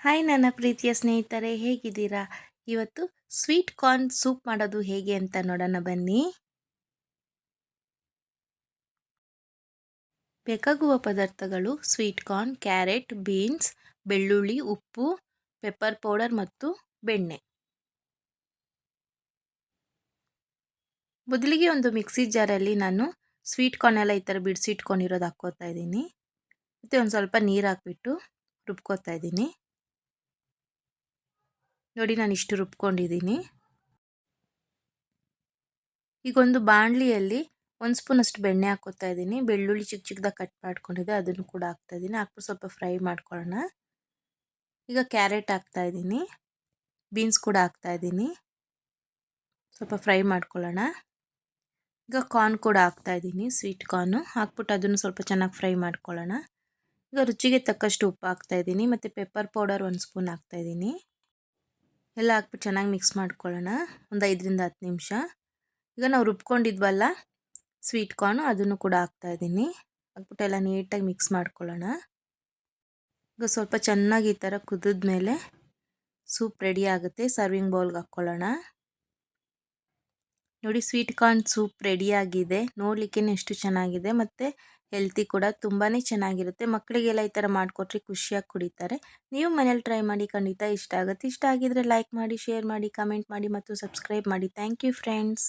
Hi ನನ್ನ ಪ್ರೀತಿಯ ಸ್ನೇಹಿತರೆ, ಹೇಗಿದ್ದೀರಾ? ಇವತ್ತು ಸ್ವೀಟ್ ಕಾರ್ನ್ ಸೂಪ್ ಮಾಡೋದು ಹೇಗೆ ಅಂತ ನೋಡೋಣ ಬನ್ನಿ. ಬೇಕಾಗುವ ಪದಾರ್ಥಗಳು ಸ್ವೀಟ್ ಕಾರ್ನ್, ಕ್ಯಾರೆಟ್, ಬೀನ್ಸ್, ಬೆಳ್ಳುಳ್ಳಿ, ಉಪ್ಪು, ಪೆಪ್ಪರ್ ಪೌಡರ್ ಮತ್ತು ಬೆಣ್ಣೆ. ಮೊದಲಿಗೆ ಒಂದು ಮಿಕ್ಸಿ ಜಾರಲ್ಲಿ ನಾನು ಸ್ವೀಟ್ ಕಾರ್ನ್ ಎಲ್ಲ ಈ ಥರ ಬಿಡಿಸಿಟ್ಕೊಂಡಿರೋದು ಹಾಕ್ಕೋತಾ ಇದ್ದೀನಿ. ಮತ್ತು ಒಂದು ಸ್ವಲ್ಪ ನೀರು ಹಾಕ್ಬಿಟ್ಟು ರುಬ್ಕೋತಾ ಇದ್ದೀನಿ. ನೋಡಿ, ನಾನು ಇಷ್ಟು ರುಬ್ಕೊಂಡಿದ್ದೀನಿ. ಈಗ ಒಂದು ಬಾಣಲಿಯಲ್ಲಿ 1 ಸ್ಪೂನಷ್ಟು ಬೆಣ್ಣೆ ಹಾಕ್ಕೋತಾ ಇದ್ದೀನಿ. ಬೆಳ್ಳುಳ್ಳಿ ಚಿಕ್ಕ ಚಿಕ್ಕದಾಗಿ ಕಟ್ ಮಾಡ್ಕೊಂಡಿದ್ದೆ, ಅದನ್ನು ಕೂಡ ಹಾಕ್ತಾ ಇದ್ದೀನಿ. ಹಾಕ್ಬಿಟ್ಟು ಸ್ವಲ್ಪ ಫ್ರೈ ಮಾಡ್ಕೊಳ್ಳೋಣ. ಈಗ ಕ್ಯಾರೆಟ್ ಹಾಕ್ತಾ ಇದ್ದೀನಿ, ಬೀನ್ಸ್ ಕೂಡ ಹಾಕ್ತಾ ಇದ್ದೀನಿ, ಸ್ವಲ್ಪ ಫ್ರೈ ಮಾಡ್ಕೊಳ್ಳೋಣ. ಈಗ ಕಾರ್ನ್ ಕೂಡ ಹಾಕ್ತಾ ಇದ್ದೀನಿ, ಸ್ವೀಟ್ ಕಾರ್ನು ಹಾಕ್ಬಿಟ್ಟು ಅದನ್ನು ಸ್ವಲ್ಪ ಚೆನ್ನಾಗಿ ಫ್ರೈ ಮಾಡ್ಕೊಳ್ಳೋಣ. ಈಗ ರುಚಿಗೆ ತಕ್ಕಷ್ಟು ಉಪ್ಪು ಹಾಕ್ತಾ ಇದ್ದೀನಿ, ಮತ್ತು ಪೆಪ್ಪರ್ ಪೌಡರ್ 1 ಸ್ಪೂನ್ ಹಾಕ್ತಾ ಇದ್ದೀನಿ. ಎಲ್ಲ ಹಾಕ್ಬಿಟ್ಟು ಚೆನ್ನಾಗಿ ಮಿಕ್ಸ್ ಮಾಡ್ಕೊಳ್ಳೋಣ ಒಂದು 5ರಿಂದ 10 ನಿಮಿಷ. ಈಗ ನಾವು ರುಬ್ಕೊಂಡಿದ್ವಲ್ಲ ಸ್ವೀಟ್ ಕಾರ್ನು, ಅದನ್ನು ಕೂಡ ಹಾಕ್ತಾ ಇದ್ದೀನಿ. ಹಾಕ್ಬಿಟ್ಟು ಎಲ್ಲ ನೀಟಾಗಿ ಮಿಕ್ಸ್ ಮಾಡ್ಕೊಳ್ಳೋಣ. ಈಗ ಸ್ವಲ್ಪ ಚೆನ್ನಾಗಿ ಈ ಥರ ಕುದಿದ್ಮೇಲೆ ಸೂಪ್ ರೆಡಿ ಆಗುತ್ತೆ. ಸರ್ವಿಂಗ್ ಬೌಲ್ಗೆ ಹಾಕ್ಕೊಳ್ಳೋಣ. ನೋಡಿ, ಸ್ವೀಟ್ ಕಾರ್ನ್ ಸೂಪ್ ರೆಡಿಯಾಗಿದೆ. ನೋಡಲಿಕ್ಕೆ ಎಷ್ಟು ಚೆನ್ನಾಗಿದೆ ಮತ್ತು ಹೆಲ್ತಿ ಕೂಡ ತುಂಬಾ ಚೆನ್ನಾಗಿರುತ್ತೆ. ಮಕ್ಕಳಿಗೆಲ್ಲ ಈ ಥರ ಮಾಡಿಕೊಟ್ರೆ ಖುಷಿಯಾಗಿ ಕುಡಿತಾರೆ. ನೀವು ಮನೇಲಿ ಟ್ರೈ ಮಾಡಿ, ಖಂಡಿತ ಇಷ್ಟ ಆಗುತ್ತೆ. ಇಷ್ಟ ಆಗಿದರೆ ಲೈಕ್ ಮಾಡಿ, ಶೇರ್ ಮಾಡಿ, ಕಮೆಂಟ್ ಮಾಡಿ ಮತ್ತು ಸಬ್ಸ್ಕ್ರೈಬ್ ಮಾಡಿ. Thank you friends.